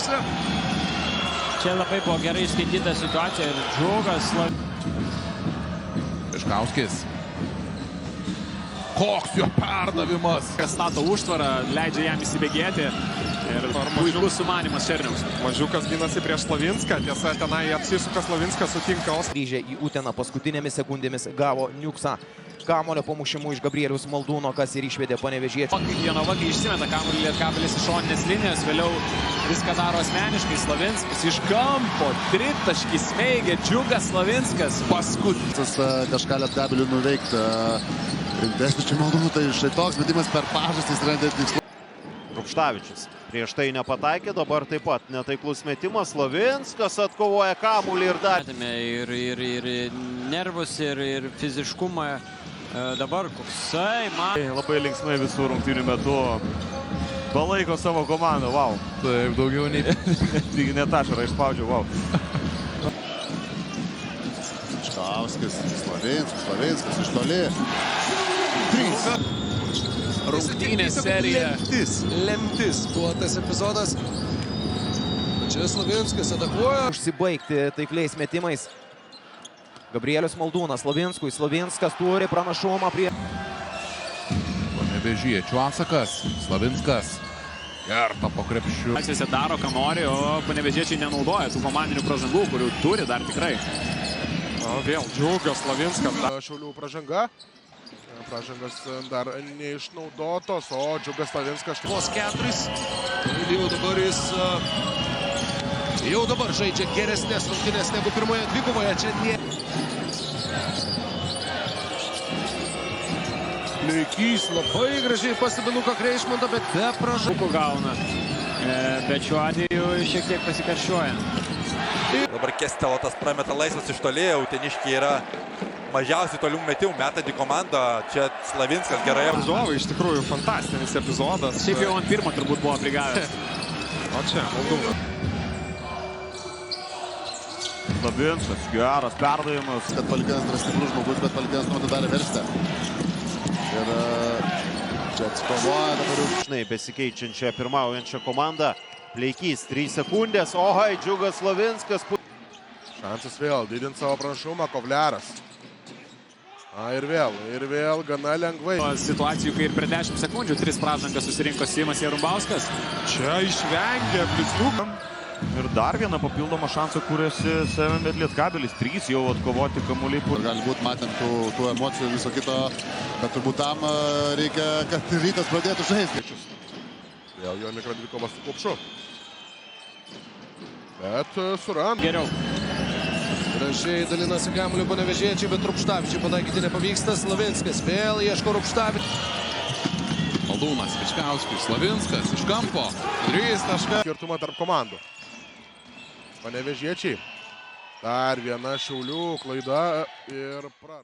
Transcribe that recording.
rungtynėse. Čia labai buvo gerai skaityta situacija ir Džiugas. Bičkauskis. Koks jo perdavimas. Stato užtvarą, leidžia jam įsibėgėti. Ir puikus sumanimas Černiaus. Mažiukas ginasi prieš Slavinską. Tiesa, tenai apsisuka Slavinskas sutinka. Grįžę į Uteną paskutinėmis sekundėmis gavo Niuksą. Kamulio pamušimu iš Gabrieliaus Maldūno, kas ir išvedė Panevėžiečių. Jonava, kai išsimeta kamuolį Lietkabelis iš šoninės linijos, vėliau viską daro asmeniškai. Slavinskas iš kampo, tritaškį smeigia Džiugas Slavinskas. Paskutinis kažką Lietkabeliui nuveikti. Rimtesnis čia Maldūnų, tai štai toks metimas per pažastis yra tikslu. Rupštavičius prieš tai nepataikė, dabar taip pat netaiklus metimas. Slavinskas atkovoja kamuolį ir dar. Ir nervus, ir fiziškumą. Dabar koksai man. Labai linksmai visų rungtynių metu palaiko savo komandą, wow. Taip, daugiau nei... Net ašarą išspaudžiau, wow. Bičkauskis, Slavinskas iš toli. 3. Rungtynės serija. Lemtis buvo tas epizodas. Čia Slavinskas atakuoja. Užsibaigti taikliais metimais. Gabrielius Maldūnas Slavinskui. Slavinskas turi pranašumą prie... Panevėžiečių atsakas. Slavinskas. Kerta po krepšiu. Jis daro, ką nori, o panevėžiečiai nenaudoja tų komandinių pražangų, kurių turi dar tikrai. Vėl Džiugas Slavinskas. Šiaulių pražanga. Pražangas dar neišnaudotos, o Džiugas Slavinskas. Vos 4. Jau dabar žaidžia geresnės rungtynės negu pirmoje dvikovoje. Čia nie... Leikys labai gražiai pastebi Luką Kreišmontą, bet be pražangų gauna. Bet šiuo atveju šiek tiek pasikarščiuoja. Dabar Kestelotas prameta laisvas iš toli, uteniškiai yra mažiausiai tolių metimų metanti komanda. Čia Slavinskas gerai. Epizodai, iš tikrųjų, fantastinis epizodas. Šiaip jau ant pirmo turbūt buvo prigavęs. O čia, Maldūna. Slavinskas, geras perdavimas. Kad Palkinas yra stiprus žmogus, bet Palkinas nuodą darė verstę. Ir čia atsikovoja dabar jau. Žinai, besikeičiančią pirmaujančią komandą. Pleikys, 3 sekundės. Ohai, Džiugas Slavinskas. Šansas vėl didint savo pranašumą, Kovliaras. Ir vėl gana lengvai. Situacijų, kai ir per 10 sekundžių 3 pražangas susirinko Simas Jarubauskas. Čia išvengė blizduką. Ir dar vieną papildomą šansą kūrėsi savimi Lietkabelis. 3 jau atkovoti kamuoliai. Galbūt matėm tų emocijų viso kito, bet turbūt tam reikia, kad Rytas pradėtų žaisti. Vėl Jonika Radvikovas su Kupšu. Bet surand. Geriau. Gražiai dalinasi kamuoliu Panevėžiečiai, bet Rupštavičiui pataikyti nepavyksta. Slavinskas vėl ieško Rupštavičiui. Maldūnas, Bičkauskis, Slavinskas iš kampo. 3 taškai. Skirtumą tarp komandų. Panevėžiečiai. Dar viena Šiaulių klaida ir praras.